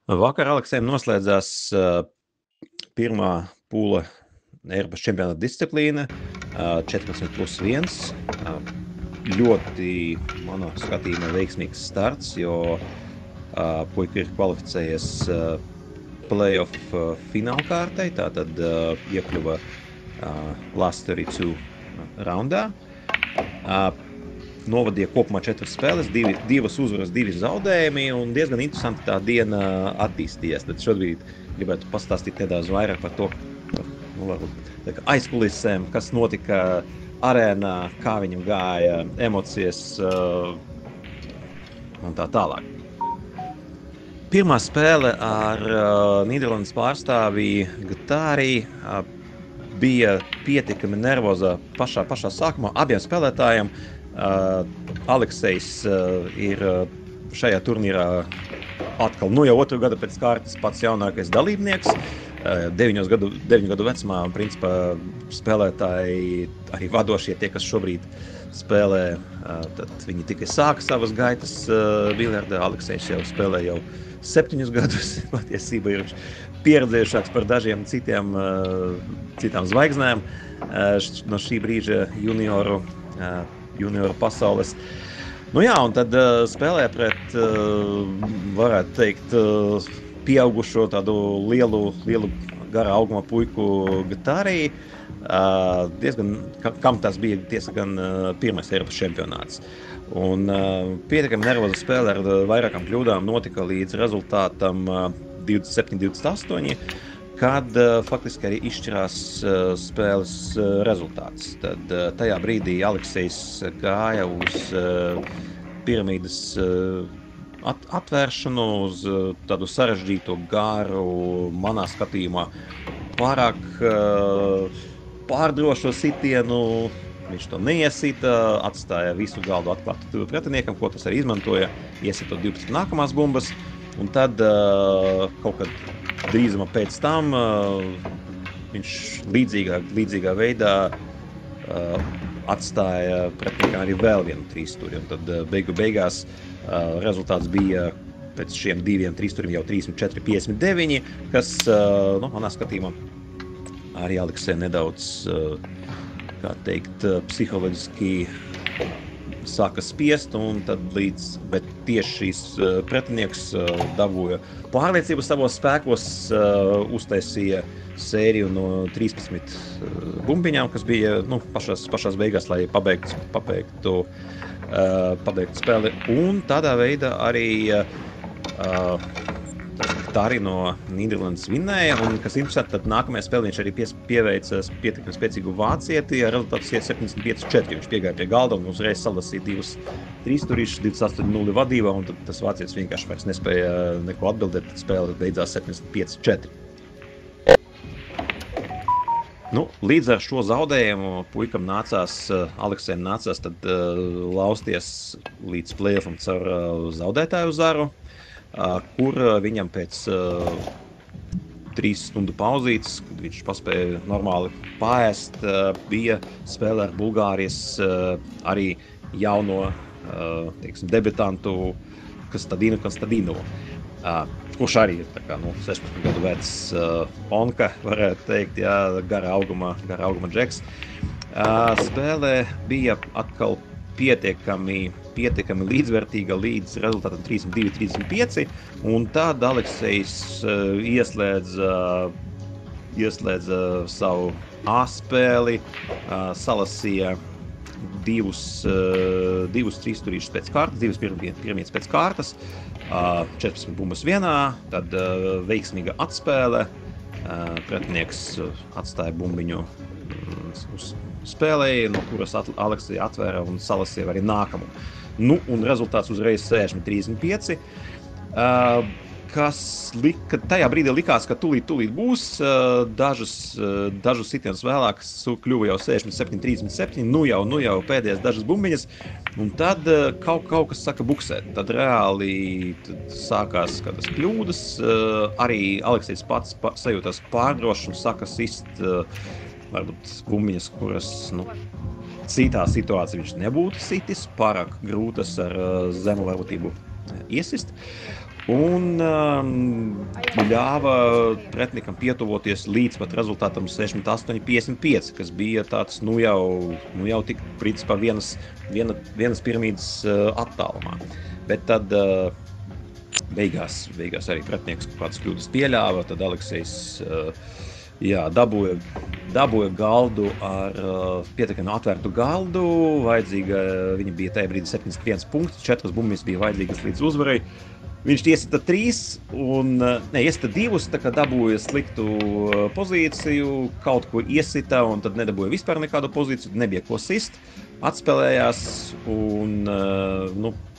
Vakar Aleksejam noslēdzās pirmā pūle Eiropas čempionāta disciplīna 14+1. Ļoti, manā skatījumā, veiksmīgs starts, jo puika ir kvalificējies play-off finālkārtai, tātad iekļuva last 32 raundā. Novadīja kopumā 4 spēles, 2 uzvaras, 2 zaudējumi, un diezgan interesanti tā diena attīstījās. Tad šobrīd gribētu pastāstīt nedaudz vairāk par to, aizkulisēm, kas notika arēnā, kā viņam gāja emocijas un tā tālāk. Pirmā spēle ar Nīderlandes pārstāvi Gutāri bija pietiekami nervozā pašā sākumā abiem spēlētājiem. Aleksejs ir šajā turnīrā atkal jau otru gadu pēc kārtas pats jaunākais dalībnieks. 9 gadu vecumā, principā, spēlētāji, arī vadošie tie, kas šobrīd spēlē, tad viņi tikai sāka savas gaitas biljardā. Aleksejs jau spēlē jau 7 gadus, patiesībā ir pieredzējušāks par dažiem citām zvaigznēm no šī brīža junioru pasaules. Nu jā, un tad spēlē pret, varētu teikt, pieaugušo tādu lielu gara auguma puiku Gutāri. Diezgan, kam tas bija diezgan pirmais Eiropas čempionāts. Un pietiekami nervoza spēle ar vairākām kļūdām notika līdz rezultātam 27-28. Kad faktiski arī izšķirās spēles rezultāts. Tad tajā brīdī Aleksejs gāja uz piramīdas atvēršanu, uz tādu sarežģītu garu, manā skatījumā pārāk pārdrošo sitienu. Viņš to neiesita, atstāja visu galdu atklātu pretiniekam, ko tas arī izmantoja, iesitot 12 nākamās bumbas. Un tad kaut kad drīzumā pēc tam viņš līdzīgā veidā atstāja pretiniekam arī vēl vienu trīsstūri. Un tad beigās rezultāts bija pēc šiem 2 trīsstūriem jau 34-59, kas, manā skatījumā, arī Aleksejam nedaudz, kā teikt, psiholoģiski sāka spiest, un tad bet tieši šīs pretinieks dabūja pārliecību savos spēkos, uztaisīja sēriju no 13 bumbiņām, kas bija pašās beigās, lai pabeigtu spēli. Un tādā veidā arī Gutāri no Nīderlandes vinnēja, un, kas interesanti, tad nākamajā spēlē viņš arī pieveica pietiekami spēcīgu vācieti, ar rezultātu 75-4. Viņš piegāja pie galda un uzreiz salasīja 2 trīsstūrīšus, 28-0 vadībā, un tad tas vācietis vienkārši vairs nespēja neko atbildēt, tad spēle beidzās 75-4. Līdz ar šo zaudējumu puikam Aleksejam nācās tad lausties līdz play-offam caur zaudētāju zaru, kur viņam pēc 3 stundu pauzītes, kad viņš paspēja normāli paēst, bija spēle ar Bulgārijas arī jauno debitantu Konstantinovu, kurš arī ir 16 gadu vecs onka, varētu teikt, gara auguma džeks. Spēle bija atkal pietiekami līdzvērtīga līdz rezultātam 32-35, un tad Aleksejs ieslēdza savu A-spēli, salasīja 2 trīsstūrīšus pēc kārtas, 2 piramīdas pēc kārtas, 14 bumbas vienā, tad veiksmīga atspēle, pretinieks atstāja bumbiņu uz spēlēja, no kuras Aleksija atvēra un salasīja arī nākamo. Un rezultāts uzreiz 60-35, kas tajā brīdī likās, ka tūlīt būs. Dažus sitienus vēlāk kļuva jau 67-37, nu jau pēdējās dažas bumbiņas, un tad kaut kas saka buksēt. Tad reāli sākās kādas kļūdas, arī Aleksijs pats sajūtās pārdrošs un saka sist varbūt bumbiņas, kuras, citā situācijā viņš nebūtu sitis, pārāk grūtas ar zemu varbūtību iesist. Un ļāva pretiniekam pietuvoties līdz pat rezultātam 68-55, kas bija tāds, jau tik principā vienas piramīdas attālumā. Bet tad beigās arī pretinieks kaut kādas kļūdas pieļāva, tad Aleksejs dabūja galdu ar pietiekami atvērtu galdu, viņa bija tajā brīdī 71 punkti, 4 bumbiņas bija vajadzīgas līdz uzvarai. Viņš iesita 2, tā kā dabūja sliktu pozīciju, kaut ko iesita un tad nedabūja vispār nekādu pozīciju, nebija ko sist, atspēlējās un,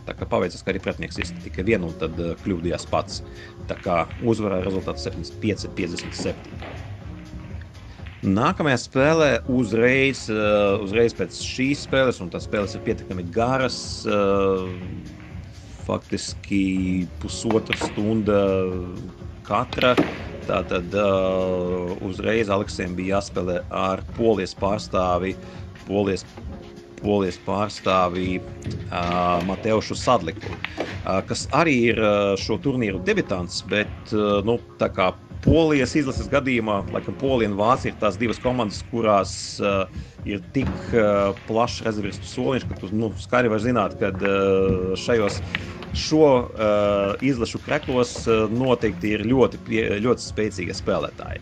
tā kā paveicas, ka arī pretinieks iesita tikai vienu un tad kļūdījās pats. Tā kā uzvarā rezultāts 75-57. Nākamajā spēlē uzreiz pēc šīs spēles, un tās spēles ir pietiekami garas, faktiski pusotra stunda katra. Tātad uzreiz Aleksejam bija jāspēlē ar Polijas pārstāvi Mateušu Sadliku, kas arī ir šo turnīru debitants, bet tā kā Polijas izlases gadījumā, laikam Polija un Vācija ir tās divas komandas, kurās ir tik plašs rezervistu soliņš, ka tu skaidri var zināt, kad šo izlašu kreklos noteikti ir ļoti spēcīgi spēlētāji.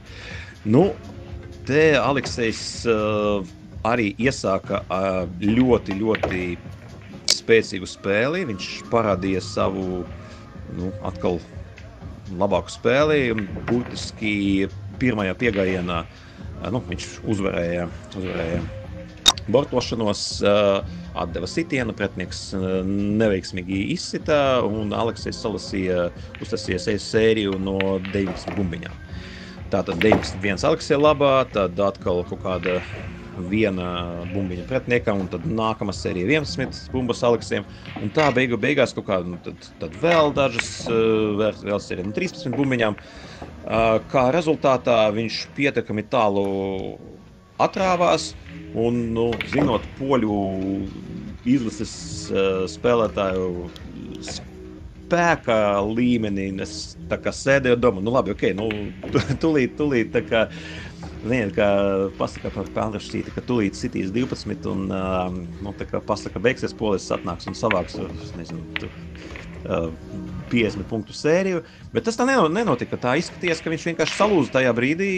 Te Aleksejs arī iesāka ļoti spēcīgu spēli. Viņš parādīja savu, atkal labāku spēli, un būtiski pirmajā piegājienā viņš uzvarēja bortošanos, atdeva sitienu, pretinieks neveiksmīgi izsita, un Aleksejs uztaisīja sēriju no 19 bumbiņām. Tātad 91 Aleksejā labā, tad atkal kaut kāda viena bumbiņa pretiniekam, un tad nākamā sērija 11 bumbas Aleksejam, un tā beigās kaut kāda, tad vēl dažas, vēl sērija 13 bumbiņām. Kā rezultātā viņš pietiekami tālu atrāvās, un, zinot poļu izlases spēlētāju spēka līmenī, es tā kā sēdēju domā, labi, tūlīt tā kā kā pasaka par Pandršķīti, ka tūlīt sitīs 12 un, tā kā pasaka beigsies, Polijas atnāks un savāks, 50 punktu sēriju, bet tas tā nenotika. Tā izskatījās, ka viņš vienkārši salūza tajā brīdī,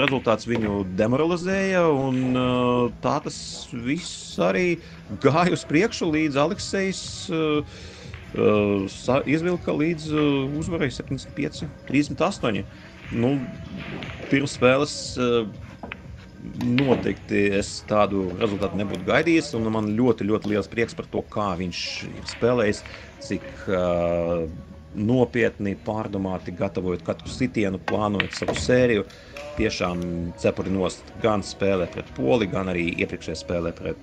rezultāts viņu demoralizēja, un tā tas viss arī gāja uz priekšu, līdz Aleksejs izvilka līdz uzvarai 75-38. Pirms spēles noteikti es tādu rezultātu nebūtu gaidījis, un man ļoti liels prieks par to, kā viņš ir spēlējis, cik nopietni, pārdomāti, gatavojot katru sitienu, plānojot savu sēriju. Tiešām cepuri nost gan spēlē pret Poli, gan arī iepriekšējā spēlē pret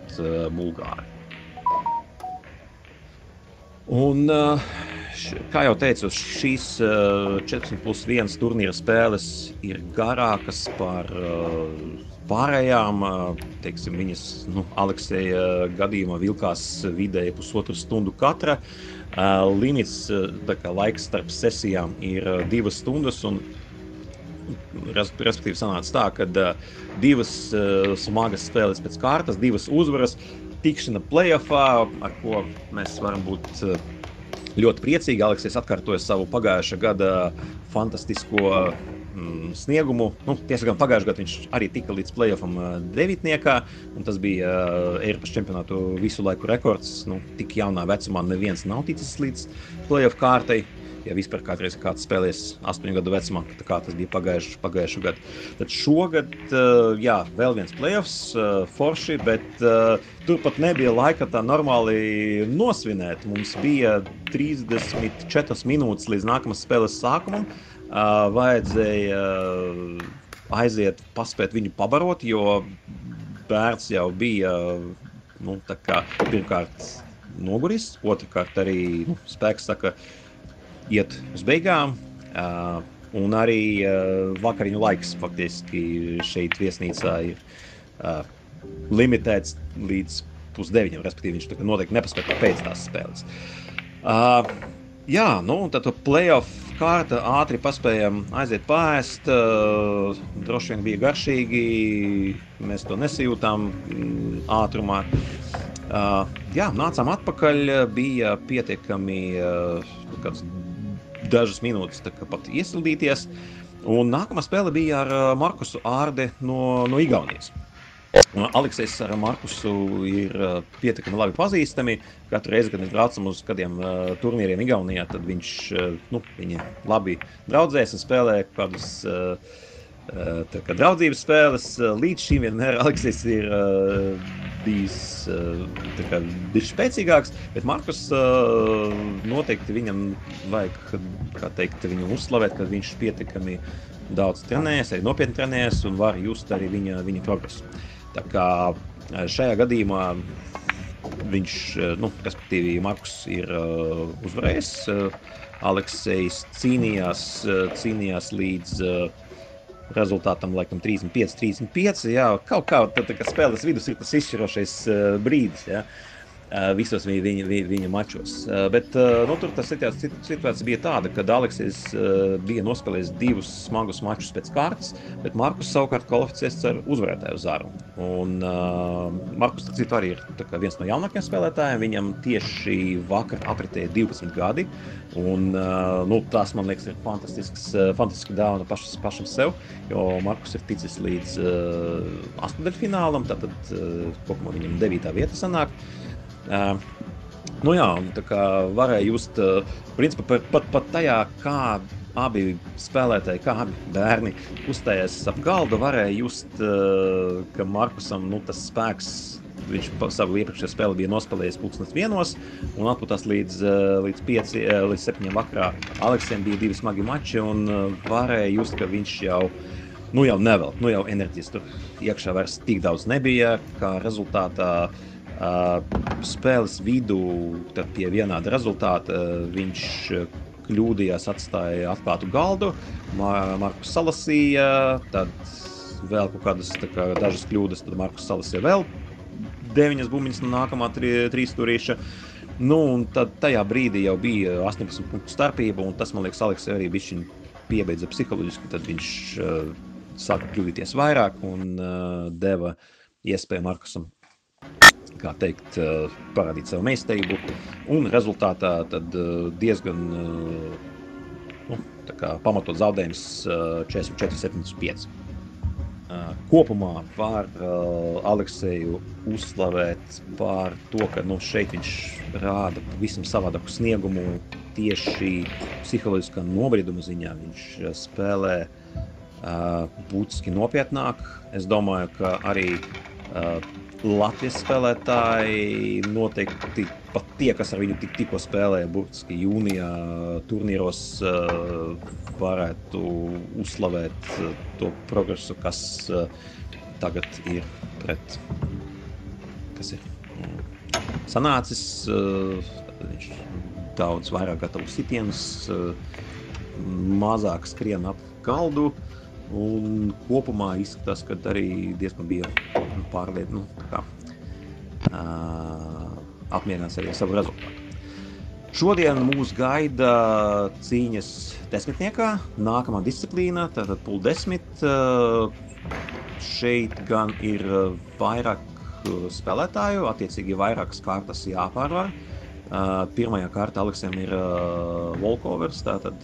Bulgāri. Un, kā jau teicu, šīs 14+1 turnīra spēles ir garākas par pārējām. Teiksim, viņas Alekseja gadījumā vilkās vidēji pusotru stundu katra. Limits, laiks starp sesijām ir 2 stundas, un respektīvi sanāca tā, ka 2 smagas spēles pēc kārtas, 2 uzvaras, tikšana playoffā, ar ko mēs varam būt ļoti priecīgi. Aleksejs atkārtoja savu pagājušā gada fantastisko sniegumu. Tiesa gan pagājušā gada viņš arī tika līdz playoffam 9. Un tas bija Eiropas čempionātu visu laiku rekords. Tik jaunā vecumā neviens nav ticis līdz playoff kārtai. Ja vispār kādreiz kāds spēlēs 8 gadu vecumā, kā tas bija pagājušu gadu. Tad šogad, vēl viens playoffs, forši, bet turpat nebija laika tā normāli nosvinēt. Mums bija 34 minūtes līdz nākamās spēles sākumam. Vajadzēja aiziet, paspēt viņu pabarot, jo bērns jau bija, pirmkārt noguris, otrkārt arī spēks saka, iet uz beigām, un arī vakariņu laiks faktiski šeit viesnīcā ir limitēts līdz 8:30, respektīvi viņš noteikti nepaspēja pēc tās spēles. Jā, nu, un tad to playoff kārta ātri paspējam aiziet pārēst. Droši vien bija garšīgi, mēs to nesajūtām ātrumā. Jā, nācām atpakaļ, bija pietiekami kāds dažas minūtes tā kā pat iesildīties. Un nākamā spēle bija ar Markusu Ārde no Igaunijas. Aleksejs ar Markusu ir pietiekami labi pazīstami. Katru reizi, kad mēs braucam uz kādiem turnīriem Igaunijā, tad viņi labi draudzēs un spēlē kādas draudzības spēles. Līdz šīm vienmēr Aleksejs ir bijis bijis spēcīgāks, bet Markus noteikti viņam vajag, kā teikt, viņu uzslavēt, ka viņš pietiekami daudz trenējas, arī nopietni trenējas un var just arī viņa progresu. Tā kā šajā gadījumā viņš, respektīvi Markus ir uzvarējis, Aleksejs cīnījās līdz rezultātam laikam 35-35, jā, kaut kā spēles vidus ir tas izšķirošais brīdis, jā. Visos viņa mačos. Bet tur tā situācija bija tāda, kad Aleksejs bija nospēlējis 2 smagus mačus pēc kārtas, bet Markus savukārt kvalificēs ar uzvarētāju zaru. Un Markus arī ir viens no jaunākajiem spēlētājiem, viņam tieši vakar apritēja 12 gadi, un tas, man liekas, ir fantastiska dāvana pašam sev, jo Markus ir ticis līdz astoņdaļfinālam, tātad kopumā viņam 9. vieta sanāk. Tā kā varēja just, principā pat tajā, kā abi spēlētāji, kā abi bērni uzstājās ap galdu, varēja just, ka Markusam, tas spēks, viņš savu iepriekšējo spēli bija nospēlējis 1:00 un atpūtās līdz 7 vakarā. Aleksejam bija 2 smagi mači un varēja just, ka viņš jau nevelk, jau enerģijas tur iekšā vairs tik daudz nebija, kā rezultātā spēles vidū, tad pie vienāda rezultāta viņš kļūdījās, atstāja atklātu galdu, Markus salasīja, tad vēl kaut kādas dažas kļūdas, tad Markus salasīja vēl 9 bumbiņas no nākamā 3 stūrīša. Un tad tajā brīdī jau bija 18 punktu starpība, un tas, man liekas, Aleksej arī bišķiņ piebeidza psiholoģiski, tad viņš sāka kļūdīties vairāk un deva iespēju Markusam, kā teikt, parādīt savu meistarību, un rezultātā tad diezgan pamatot zaudējums 44-75. Kopumā var Alekseju uzslavēt par to, ka šeit viņš rāda visam savādāku sniegumu tieši psiholoģiskā nobriduma ziņā. Viņš spēlē būtiski nopietnāk. Es domāju, ka arī Latvijas spēlētāji noteikti pat tie, kas ar viņu tikko spēlēja būtiski jūnijā turnīros, varētu uzslavēt to progresu, kas tagad ir sanācis. Viņš daudz vairāk gatavo sitienus, mazāk skrien ap galdu. Un kopumā izskatās, ka arī diezgan bija apmierinās arī ar savu rezultātu. Šodien mūs gaida cīņas 10. Nākamā disciplīna, tātad pul 10. Šeit gan ir vairāk spēlētāju, attiecīgi vairākas kārtas jāpārvar. Pirmajā kārtā Aleksejam ir walkovers, tātad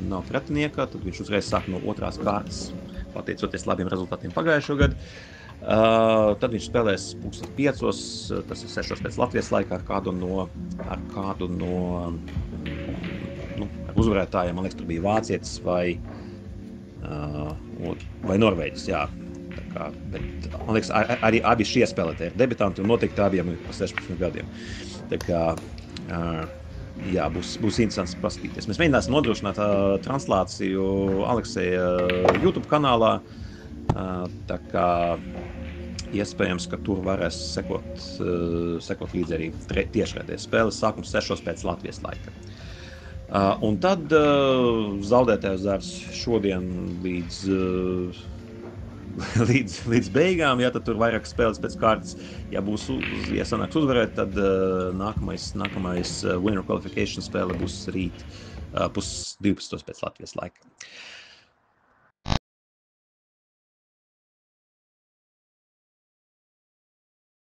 nav pretinieka, tad viņš uzreiz sāk no 2. kārtas, pateicoties labiem rezultātiem pagājušo gadu. Tad viņš spēlēs 5:00, tas ir 6:00 pēc Latvijas laika ar kādu no uzvarētājiem. Man liekas, tur bija vācietis vai Norvēģis, jā. Bet, man liekas, arī abi šie spēlētāji ir debitanti un noteikti abiem ir pa 16 gadiem. Tā kā, jā, būs interesants paskatīties. Mēs mēģināsim nodrošināt translāciju Alekseja YouTube kanālā, tā kā iespējams, ka tur varēs sekot līdz arī tiešraidē spēles sākums 6:00 pēc Latvijas laika. Un tad zaudētāju zars šodien līdz līdz beigām, ja tad tur vairāk spēles pēc kārtas, ja sanāks uzvarēt, tad nākamais winner qualification spēle būs rīt 12:30 pēc Latvijas laika.